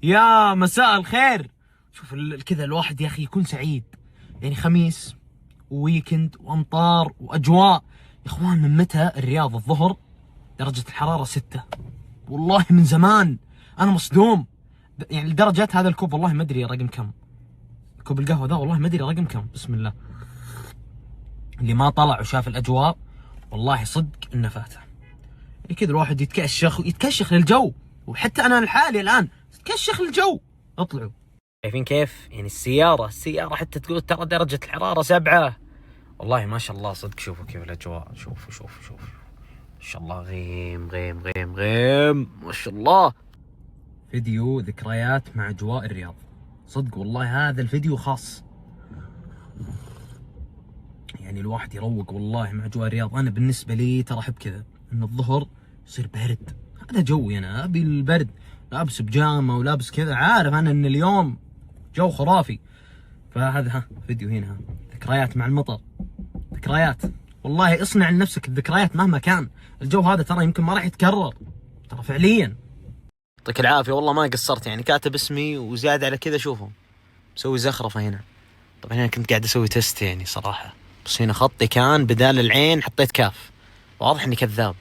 يا مساء الخير. شوف كذا الواحد يا اخي يكون سعيد، يعني خميس وويكند وامطار واجواء. يا اخوان من متى الرياض الظهر درجة الحرارة 6؟ والله من زمان انا مصدوم. يعني لدرجة هذا الكوب والله ما ادري رقم كم، كوب القهوة ذا والله ما ادري رقم كم. بسم الله، اللي ما طلع وشاف الاجواء والله صدق انه فاته. يعني كذا الواحد يتكشخ للجو، وحتى انا لحالي الان اتكشخ للجو. اطلعوا. شايفين كيف؟ يعني السيارة حتى تقول ترى درجة الحرارة 7. والله ما شاء الله صدق. شوفوا كيف الاجواء، شوفوا ما شاء الله، غيم غيم غيم غيم ما شاء الله. فيديو ذكريات مع اجواء الرياض، صدق والله هذا الفيديو خاص. يعني الواحد يروق والله مع اجواء الرياض. انا بالنسبة لي ترى احب كذا، ان الظهر يصير برد. هذا جوي، انا ابي البرد، لابس بجامة ولابس كذا، عارف انا ان اليوم جو خرافي. فهذا فيديو هنا ذكريات مع المطر. ذكريات والله، اصنع لنفسك الذكريات مهما كان الجو. هذا ترى يمكن ما راح يتكرر ترى فعليا. يعطيك العافية والله ما قصرت، يعني كاتب اسمي وزيادة على كذا. شوفوا مسوي زخرفة هنا. طبعا هنا كنت قاعد اسوي تيست يعني صراحة، بس هنا خطي كان بدال العين حطيت كاف، واضح اني كذاب.